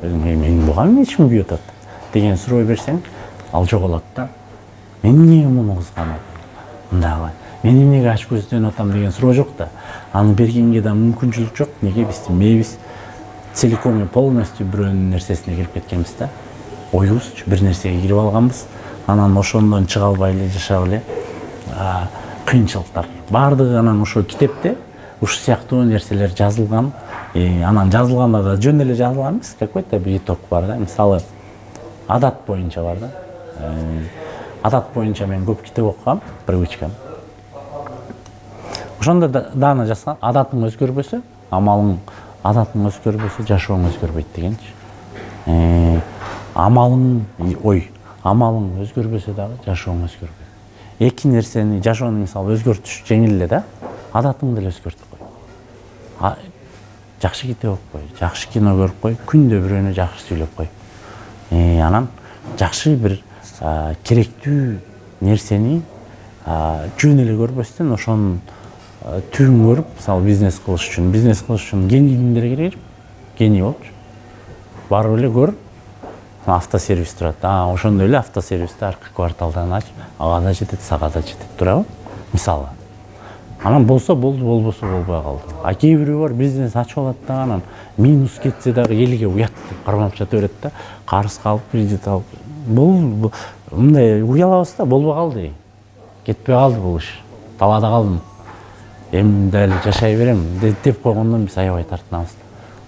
мен буга эмне ичким күйүп атат деген суроо берсең, ал жоголот да. Мен эмнеге муну кызганам? Мындагы мен эмнеге ач көздөнүп атам деген суроо жок да. Аны бергенге да мүмкүнчүлүк жок. Неге биздин мээбиз целиком и полностью бирөөнүн нерсесине кирип кеткенбиз да. Оюбузчу бир нерсеге кирип алганбыз. Анан ошондон чыга албай эле жашап эле кыйынчылыктар. Бардыгы анан ошо китепте ушул сыяктуу нерселер жазылган. Анан жазылганда да жөн эле жазылган эмес, какой-то бир итог бар да. Мисалы, адат боюнча бар да. Адат боюнча мен көп китеп окугам, привычкам. Ошондо дагы жазган, адатың өзгөрбөсө, адатың өзгөрбөсө, жашооң өзгөрбөйт дегенчи. Амалың өзгөрбөсө дагы жашооң өзгөрбөйт. Эки нерсени жашоону мисалы өзгөртүш жеңил эле да, адатыңды эле өзгөртүп кой. Жакшы китеп окуп кой, жакшы кино көрүп кой, күндө бирөөнө жакшы сүйлөп кой. Анан жакшы бир керектүү нерсени жөн эле көрбөстөн ошонун түбүн көрүп, мисалы бизнес кылыш үчүн генийдин деле кереги жок. Гений болчу. Барып эле көр. Автосервис турат. Ошондой эле автосервисти аркы кварталдан ач, ага да жетет, сага да жетет, туурабы? Мисалы. Анан болсо болду, болбосо болбой калды. Кээ бирөө бар, бизнес ачып алат да, анан минус кетсе дагы элге уят деп кармап жата берет да, карыз калып, кредит алып. Бул мындай уялабыз да, болбой калды. Кетпей калды бул иш. Талаада калдым. Эми дали жашай берем деп койгондон биз аябай тартынабыз.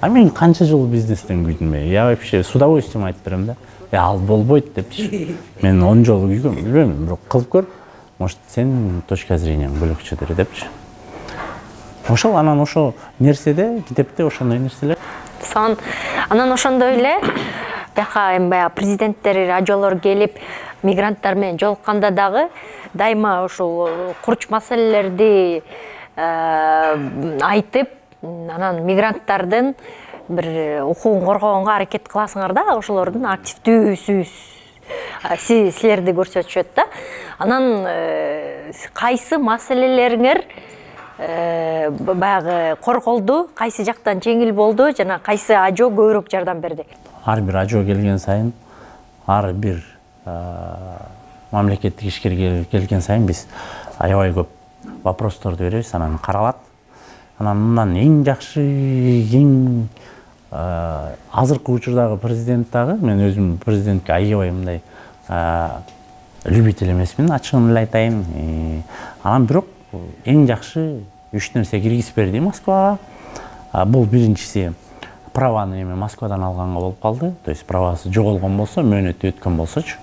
Мен канча жыл бизнестен күйдүм. Я вообще с удовольствием айтып берем да. Ал болбойт депчи. Мен 10 жолу күйгөм, билбейм, бирок кылып көр. Может, сенин точка зренияң бөлөкчөдүр депчи. Ошол анан ошо нерседе, китепте ошондой нерселер. Анан ошондой эле бияка эми баягы президенттер, ажолор келип мигранттар менен жолукканда дагы дайыма ушул курч маселелерди айтып, анан мигранттардын бир укугун коргогонго аракет кыласыңар да, ошолордун активдүүсүз силерди көрсөтүшөт да. Анан кайсы маселелериңер баягы корголду, кайсы жактан жеңил болду жана кайсы ажо көбүрөөк жардам берди? Ар бир ажо келген сайын, ар бир мамлекеттик ишкер келген сайын биз аябай көп вопросторду беребиз, анан каралат. Анан мындан эң жакшы, эң азыркы учурдагы президент дагы, мен өзүм президентке аябай мындай любитель эмесмин, ачыгын эле айтайын. Анан бирок эң жакшы 3 нерсе киргизип берди Москвага. Бул биринчиси праваны эми Москвадан алганга болуп калды. То есть правасы жоголгон болсо, мөөнөтү өткөн болсочу,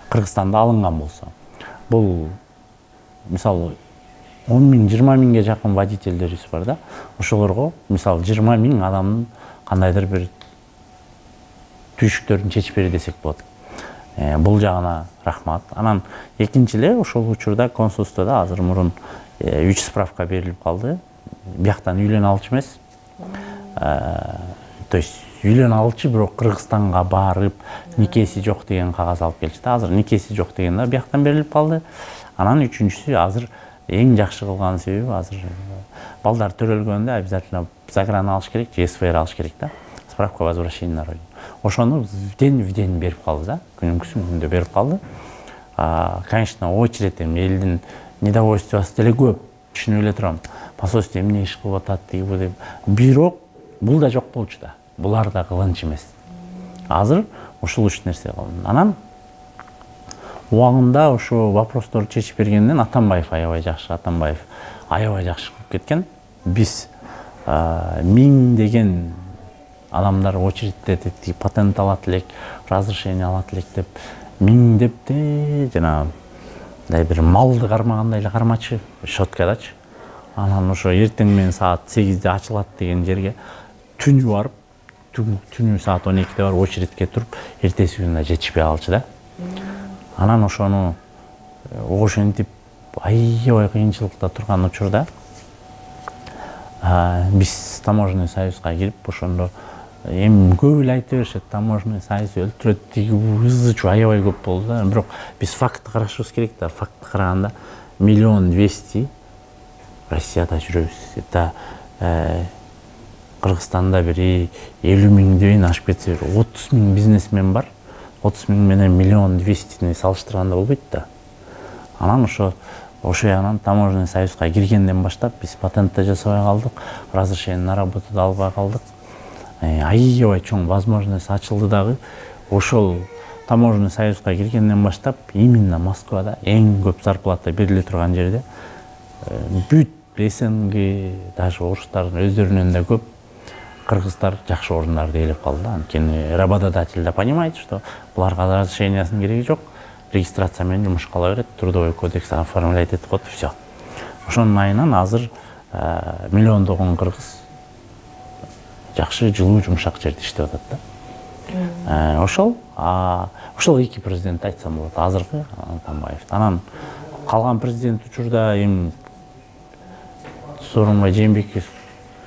Кыргызстанда алынган болсо. Бул мисалы 10 миң, 20 миңге жакын водительдерибиз бар да. Ошолорго мисалы 20 миң адамдын кандайдыр бир түйшүктөрүн чечип берди десек болот. Бул жагына рахмат. Анан экинчи эле ошол учурда консулствода азыр мурун 3 справка берилип калды. Бияктан үйлөнө алчу эмес. То есть үйлөнө алчу, бирок Кыргызстанга барып никеси жок деген кагаз алып келчи да. Азыр никеси жок деген да бияктан берилип калды. Анан үчүнчүсү азыр эң жакшы кылган себеби азыр балдар төрөлгөндө обязательно загран алыш керек, СВР алыш керек да. Справка о возвращении на родину. Ошону в день берип калды да. Күндө берип калды. Конечно, очередь элдин недовольствосы деле көп. Түшүнүп эле турам. Посольство эмне иш кылып атат деп. Бирок бул да жок болчу да. Булар да кылынч эмес. Азыр ушул үч нерсе калды. Анан убагында ошо вопросторду чечип бергенден Атамбаев аябай жакшы, Атамбаев аябай жакшы кылып кеткен. Биз 1000 деген адамдар очередьте патент алат элек, разрешение алат элек деп 1000 депти, жана бир малды кармагандай эле кармачы, щеткадачы. Анан ошо эртең менен саат 8-де ачылат деген жерге түнү барып, түнү саат 12-де барып очередке туруп, эртеси күнү жетишпей калчу да. Анан ошону ошентип аябай кыйынчылыкта турган учурда биз таможенный союзга кирип, ошондо эми көп эле айта беришет, таможенный союз өлтүрөт, ызы-чуу аябай көп болду да. Бирок биз фактты карашыбыз керек да. Фактты караганда 1 200 Россияда жүрөбүз. Это Кыргызстанда бир 50 миңден ашып кетсе, 30 миң бизнесмен бар. 30 миң менен 1 200 000 салыштырганда болбойт да. Анан ошо ягынан таможенный союзга киргенден баштап биз патентте жасабай калдык, разрешение на работу да албай калдык. Аябай чоң возможность ачылды дагы. Ошол таможенный союзга киргенден баштап именно Москвада эң көп зарплата бериле турган жерде бүт СНГ, даже орустардын өздөрүнөн да көп кыргыздар жакшы орундарды ээлеп калды. Анткени работодатель да понимает, что буларга разрешениясынын кереги жок. Регистрация менен жумушка ала берет, трудовой кодекс оформляйт этип коет, все. Ошонун айынан азыр миллиондогон кыргыз жакшы жылуу жумшак жерде иштеп атат да. Ошол эки президент айтсам болот. Азыркы Атамбаев. Анан калган президент учурда Сооронбай Жээнбеков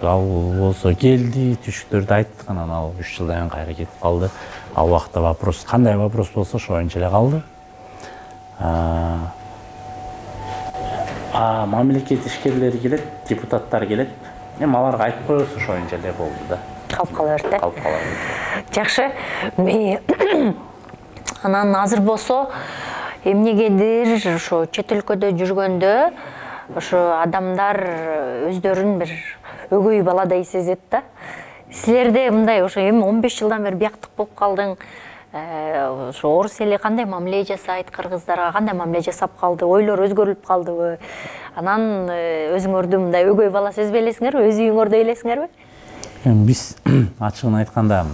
ал болсо келди, түшүктөрдү айттык, анан ал 3 жылдан кайра кетип калды. Ал убакта вопрос, кандай вопрос болсо ошо боюнча эле калды. Мамлекет ишкерлери келет, депутаттар келет. Эми аларга айтып коебуз, ошо боюнча эле болду да. Калып кала берет да. Калып кала берет. Жакшы. Анан азыр болсо эмнегедир ошо чет өлкөдө жүргөндө ошо адамдар өздөрүн бир өгөй баладай сезет да. Силерде мындай ошо эми 15 жылдан бери бияктык болуп калдың. Ошо орус эли кандай мамиле жасайт, кыргыздарга кандай мамиле жасап калды, ойлор өзгөрүлүп калдыбы? Анан өзүңөрдү мындай өгөй бала сезбей элесиңерби, өз үйүңөрдө элесиңерби? Биз ачыгын айтканда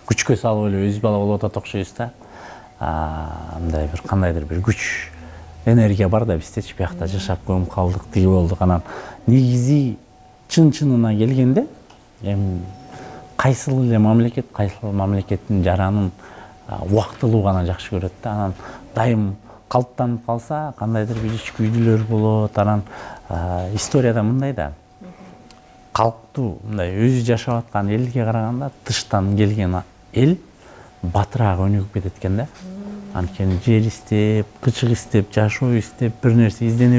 күчкө салып эле өз бала болуп атат окшойбуз да. Мындай бир кандайдыр бир күч, энергия бар да биздечи, биякта жашап көмүп калдык, тиги болдук. Анан негизи чын-чынына келгенде эми кайсыл эле мамлекеттин жаранын убактылуу гана жакшы көрөт да. Анан дайым калыптанып калса, кандайдыр бир ич күйдүлөр болот. Анан историяда мындай да, калктуу мындай өзү жашап аткан элге караганда тыштан келген эл батыраак өнүгүп кетет экен да. Анткени жер издеп, кычык издеп, жашоо издеп, бир нерсе издене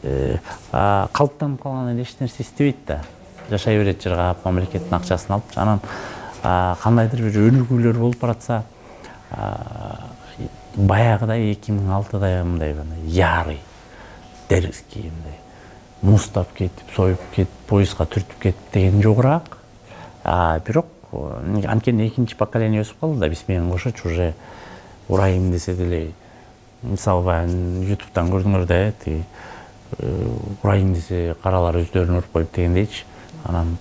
берип, калыптанып калган эл эч нерсе издебейт да. Жашай берет жыргап, мамлекеттин акчасын алып. Анан кандайдыр бир өнүгүүлөр болуп баратса, баягыдай 2006-да мындай ярый, дерзкий мындай мустап кетип, союп кетип, поездга түртүп кетип деген жогураак. Бирок анткени экинчи поколение өсүп калды да, биз менен кошочу уже урайым десе деле, мисалы баягы ютубтан көрдүңөр да, урайым десе каралар өздөрүн уруп коюп дегендейчи. Анан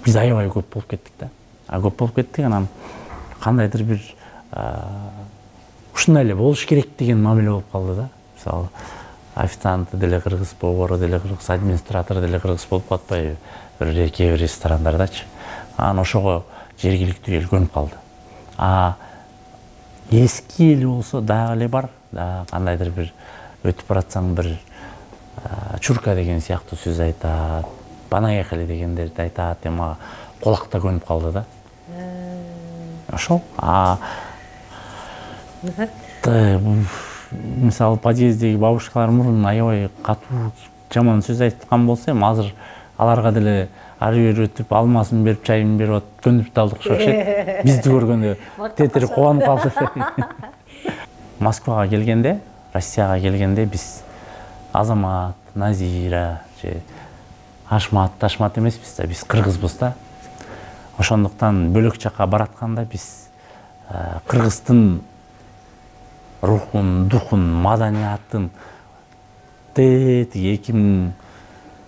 биз аябай көп болуп кеттик да. Көп болуп кеттик, анан кандайдыр бир ушундай эле болуш керек деген мамиле болуп калды да. Мисалы официанты деле кыргыз, повары деле кыргыз, администратору деле кыргыз болуп калбайбы бир кээ бир ресторандардачы. Анан ошого жергиликтүү эл көнүп калды. Эски эл болсо дагы эле бар, кандайдыр бир өтүп баратсаң бир чурка деген сыяктуу сөз айтат, понаехали дегендерди айтат, эми колакта көнүп калды да. Ошол. Мисалы подъездеги бабушкалар мурун аябай катуу жаман сөз айткан болсо, эми азыр аларга деле ары бери өтүп алмасын берип, чайын берип көнүп талдык окшойт. Бизди көргөндө тетирип кубанып калды. Москвага келгенде, Россияга келгенде биз Азамат, Назира, Ашмат эмеспиз да, биз кыргызбыз да. Ошондуктан бөлөк жака баратканда биз кыргыздын рухун, духун, маданиятын тетиги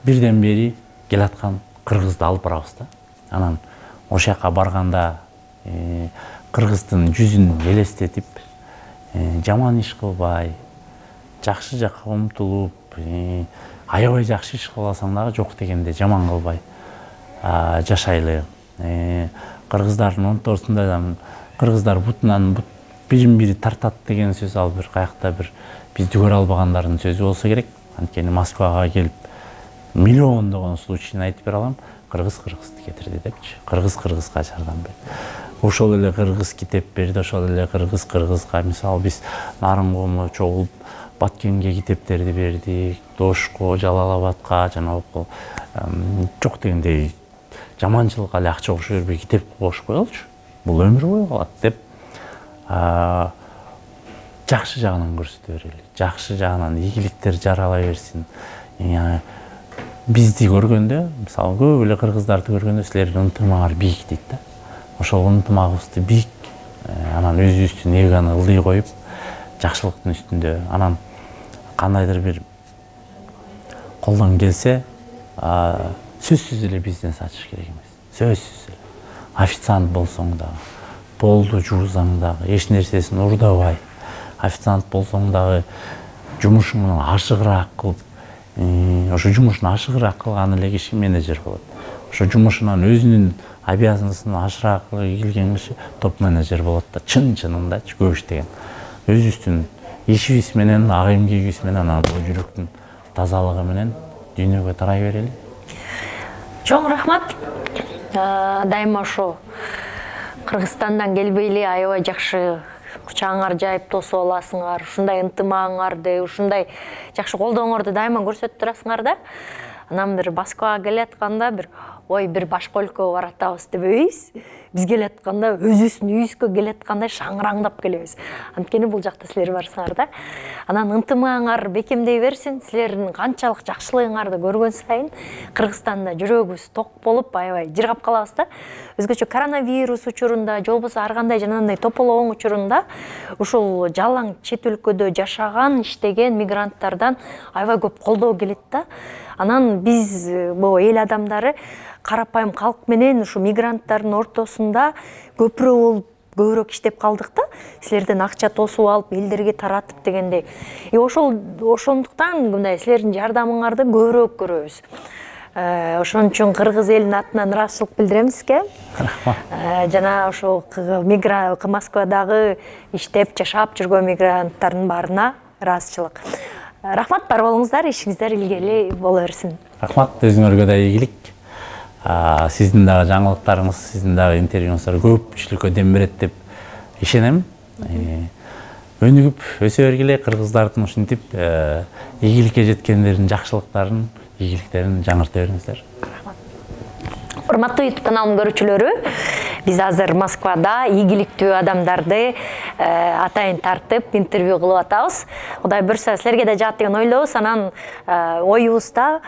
2001-ден бери келаткан кыргызды алып барабыз да. Анан ошол жака барганда кыргыздын жүзүн элестетип, жаман иш кылбай, жакшы жака умтулуп, аябай жакшы иш кыласаң дагы жок дегенде жаман кылбай жашайлы. Кыргыздардын онторусунда да кыргыздар бутунан бирин-бири тартат деген сөз ал бир каякта бир бизди көрө албагандардын сөзү болсо керек. Анткени Москвага келип миллиондогон случайын айтып бере алам. Кыргыз кыргызды кетирди депчи. Кыргыз кыргызга жардам берди. Ошол эле кыргыз китеп берди, ошол эле кыргыз кыргызга. Мисалы биз Нарынгомо чогулуп Баткенге китептерди бердик, Дошко, Жалал-Абадка, жанагы жок дегендей жаманчылыкка эле акча кошо бербей китеп кошуп койгулчу. Бул өмүр бою калат деп жакшы жагынан көрсөтө берели. Жакшы жагынан ийгиликтер жарала берсин. Бизди көргөндө, мисалы көп эле кыргыздарды көргөндө силердин ынтымагыңар бийик дейт да. Ошол ынтымагыбызды бийик, анан өзүбүздүн эгону ылдый коюп, жакшылыктын үстүндө, анан кандайдыр бир колдон келсе, сөзсүз эле бизнес ачыш керек эмес. Сөзсүз эле. Официант болсоң дагы, болду жуузаң дагы, эч нерсесин урдабай, официант болсоң дагы жумушуңду ашыгыраак кылып, ошо жумушун ашыгыраак кылган эле киши менеджер болот. Ошо жумушунан өзүнүн обязанностун ашыраак келген киши топ менеджер болот да, чын-чынындачы көп иштеген. Өзүбүздүн ишибиз менен, ак эмгегибиз менен, анан бул жүрөктүн тазалыгы менен дүйнөгө тарай берели. Чоң рахмат. Дайыма ошо Кыргызстандан келбей эле аябай жакшы кучагыңар жайып тосуп аласыңар, ушундай ынтымагыңарды, ушундай жакшы колдооңорду дайыма көрсөтүп турасыңар да. Анан бир Москвага келатканда бир бир башка өлкөгө баратабыз дебейбиз. Биз келатканда өзүбүздүн үйүбүзгө келаткандай шаңыраңдап келебиз. Анткени бул жакта силер барсыңар да. Анан ынтымагыңар бекемдей берсин. Силердин канчалык жакшылыгыңарды көргөн сайын Кыргызстанда жүрөгүбүз ток болуп, аябай жыргап калабыз да. Өзгөчө коронавирус учурунда, же болбосо ар кандай жанагындай тополооң учурунда ушул жалаң чет өлкөдө жашаган, иштеген мигранттардан аябай көп колдоо келет да. Анан биз бул эл адамдары карапайым калк менен ушу мигранттардын ортосунда көпүрө болуп көбүрөөк иштеп калдык да. Силерден акча тосуп алып, элдерге таратып дегендей. Ошондуктан мындай силердин жардамыңарды көбүрөөк көрөбүз. Ошон үчүн кыргыз элинин атынан ыраазычылык билдиремиз сизге. Рахмат. Жана ошо Москвадагы иштеп жашап жүргөн мигранттардын баарына ыраазычылык. Рахмат, бар болуңуздар, ишиңиздер илгери боло берсин. Рахмат, өзүңөргө да ийгилик. Сиздин дагы жаңылыктарыңыз, сиздин дагы интервьюңуздар көпчүлүккө дем берет деп ишенем. Өнүгүп өсө бергиле, кыргыздардын ушинтип ийгиликке жеткендердин жакшылыктарын, ийгиликтерин жаңырта бериңиздер. Урматтуу YouTube каналымдын көрүүчүлөрү, биз азыр Москвада ийгиликтүү адамдарды атайын тартып интервью кылып атабыз. Кудай буйрса силерге да жаат деген ойлойбуз. Анан оюбузда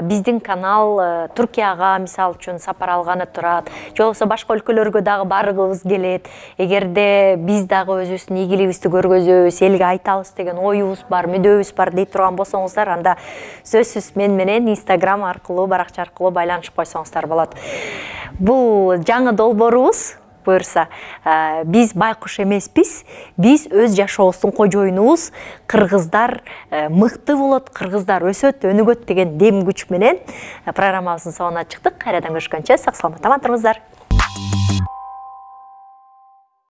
биздин канал Түркияга мисалы үчүн сапар алганы турат, же болбосо башка өлкөлөргө дагы баргыбыз келет. Эгерде биз дагы өзүбүздүн ийгилигибизди көргөзөбүз, элге айтабыз деген оюбуз бар, мүдөөбүз бар дей турган болсоңуздар, анда сөзсүз мен менен Instagram аркылуу, баракча аркылуу байланышып койсоңуздар болот. Бул жаңы долбоорубуз, буйрса, биз байкуш эмеспиз, биз өз жашообуздун кожоюнубуз. Кыргыздар мыкты болот, кыргыздар өсөт, өнүгөт деген дем күч менен программабыздын соңуна чыктык. Кайрадан көрүшкөнчө сак саламатта туруңуздар.